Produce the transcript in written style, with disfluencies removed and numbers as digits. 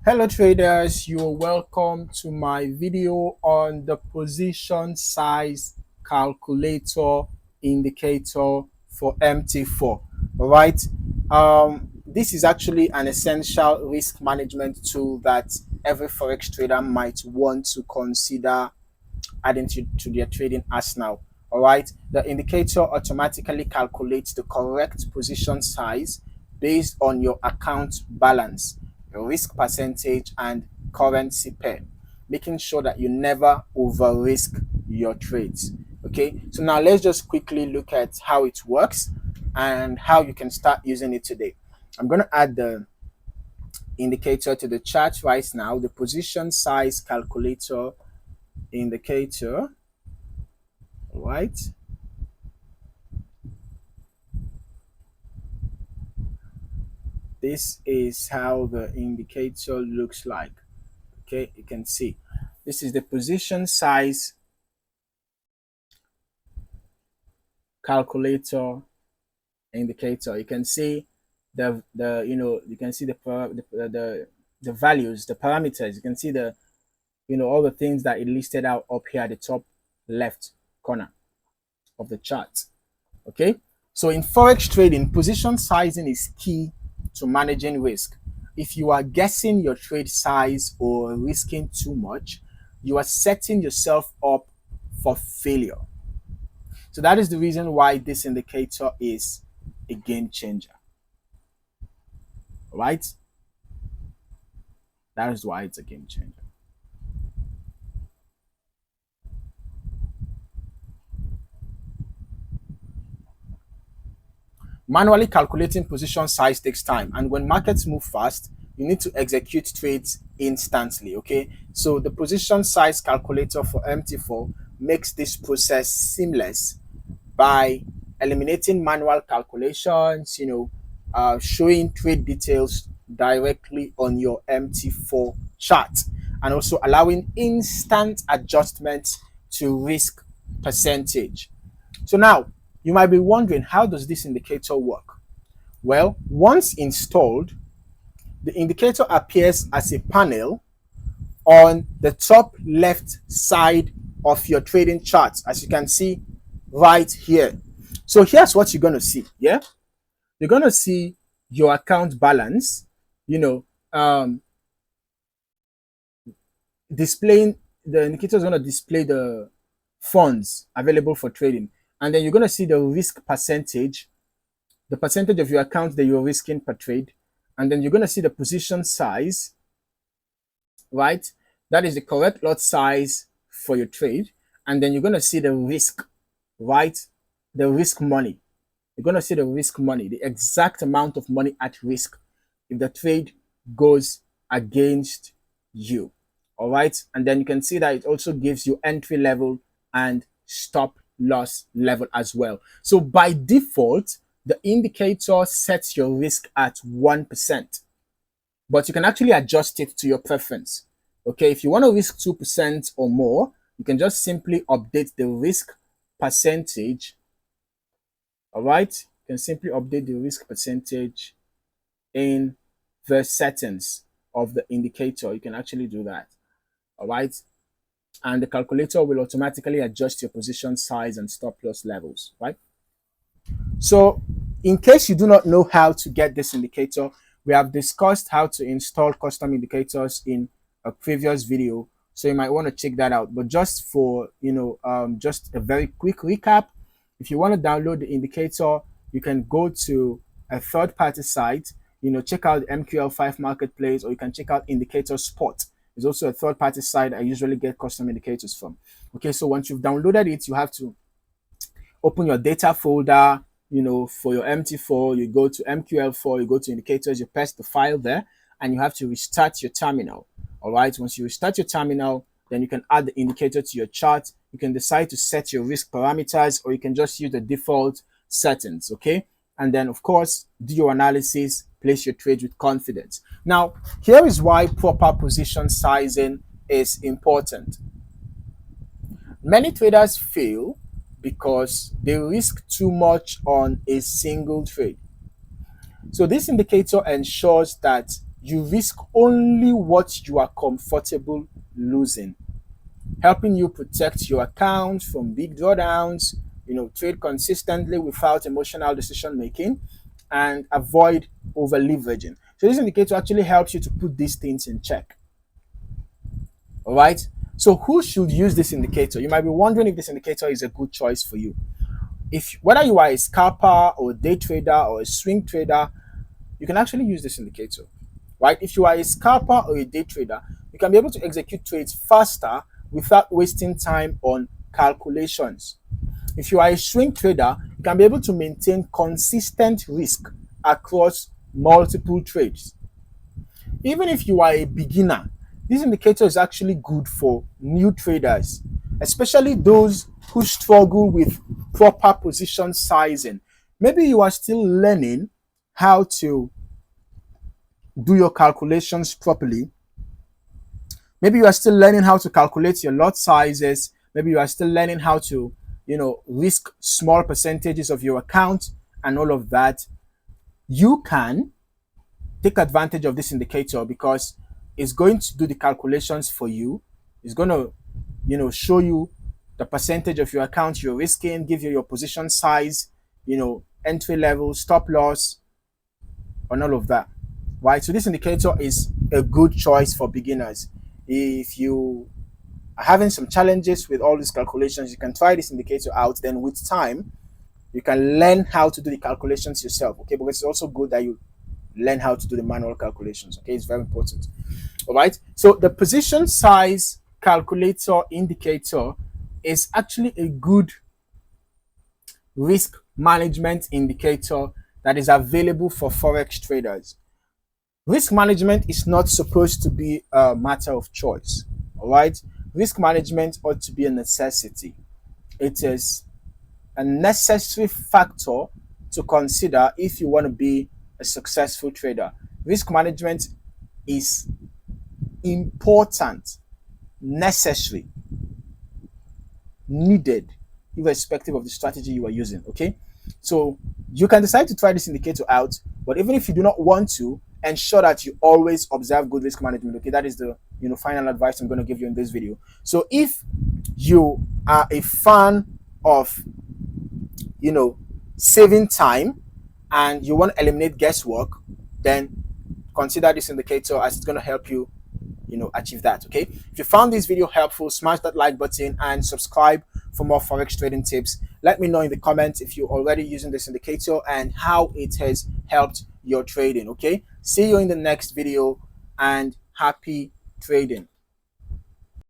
Hello traders, you're welcome to my video on the position size calculator indicator for MT4. All right. This is actually an essential risk management tool that every Forex trader might want to consider adding to their trading arsenal. All right. The indicator automatically calculates the correct position size based on your account balance, your risk percentage, and currency pair, making sure that you never over risk your trades. Okay. So now let's just quickly look at how it works and how you can start using it today. I'm going to add the indicator to the chart right now, the position size calculator indicator. Right. This is how the indicator looks like. Okay, you can see this is the position size calculator indicator. You can see you can see the values, the parameters. You can see the all the things that it listed out up here at the top left corner of the chart. Okay, so in forex trading, position sizing is key to managing risk. If you are guessing your trade size or risking too much, you are setting yourself up for failure. So that is the reason why this indicator is a game changer. Right? That is why it's a game changer. Manually calculating position size takes time, and when markets move fast, you need to execute trades instantly. Okay, so the position size calculator for MT4 makes this process seamless by eliminating manual calculations, showing trade details directly on your MT4 chart, and also allowing instant adjustments to risk percentage. So now you might be wondering, how does this indicator work? Well, once installed, the indicator appears as a panel on the top left side of your trading chart, as you can see right here. So here's what you're going to see. Yeah, you're going to see your account balance, displaying the indicator is going to display the funds available for trading. And then you're going to see the risk percentage, the percentage of your account that you're risking per trade. And then you're going to see the position size, right? That is the correct lot size for your trade. And then you're going to see the risk, right? The risk money. You're going to see the risk money, the exact amount of money at risk if the trade goes against you. All right. And then you can see that it also gives you entry level and stop loss level as well. So by default, the indicator sets your risk at 1%, but you can actually adjust it to your preference. Okay, if you want to risk 2% or more, you can just simply update the risk percentage. All right, you can simply update the risk percentage in the settings of the indicator. You can actually do that. All right, and the calculator will automatically adjust your position size and stop loss levels, right? So in case you do not know how to get this indicator, we have discussed how to install custom indicators in a previous video, so you might want to check that out. But just for just a very quick recap, if you want to download the indicator, you can go to a third-party site, check out the MQL5 marketplace, or you can check out Indicator Spot. It's also a third-party site I usually get custom indicators from. Okay, so once you've downloaded it, you have to open your data folder, for your MT4, you go to MQL4, you go to indicators, you paste the file there, and you have to restart your terminal. All right, once you restart your terminal, then you can add the indicator to your chart. You can decide to set your risk parameters, or you can just use the default settings. Okay, and then of course do your analysis, place your trades with confidence. Now here is why proper position sizing is important. Many traders fail because they risk too much on a single trade. So this indicator ensures that You risk only what you are comfortable losing, helping you protect your account from big drawdowns, trade consistently without emotional decision making, and avoid over leveraging. So this indicator actually helps you to put these things in check. All right. So who should use this indicator? You might be wondering if this indicator is a good choice for you. If whether you are a scalper or a day trader or a swing trader, you can actually use this indicator. Right? If you are a scalper or a day trader, you can be able to execute trades faster without wasting time on calculations. If you are a swing trader, you can be able to maintain consistent risk across multiple trades. Even if you are a beginner, this indicator is actually good for new traders, especially those who struggle with proper position sizing. Maybe you are still learning how to do your calculations properly. Maybe you are still learning how to calculate your lot sizes. Maybe you are still learning how to, risk small percentages of your account and all of that. You can take advantage of this indicator because it's going to do the calculations for you. It's going to, show you the percentage of your account you're risking, give you your position size, entry level, stop loss, and all of that. Right? So this indicator is a good choice for beginners. If you are having some challenges with all these calculations, you can try this indicator out. Then with time, you can learn how to do the calculations yourself. Okay, because it's also good that you learn how to do the manual calculations. Okay, it's very important. All right. So the position size calculator indicator is actually a good risk management indicator that is available for Forex traders. Risk management is not supposed to be a matter of choice. All right. Risk management ought to be a necessity. It is a necessary factor to consider if you want to be a successful trader. Risk management is important, necessary, needed, irrespective of the strategy you are using. Okay, so you can decide to try this indicator out, but even if you do not want to, ensure that you always observe good risk management. Okay, that is the final advice I'm going to give you in this video. So if you are a fan of saving time and you want to eliminate guesswork, then consider this indicator as it's going to help you achieve that. Okay, if you found this video helpful, smash that like button and subscribe for more Forex trading tips. Let me know in the comments if you're already using this indicator and how it has helped your trading. Okay, see you in the next video and happy trading.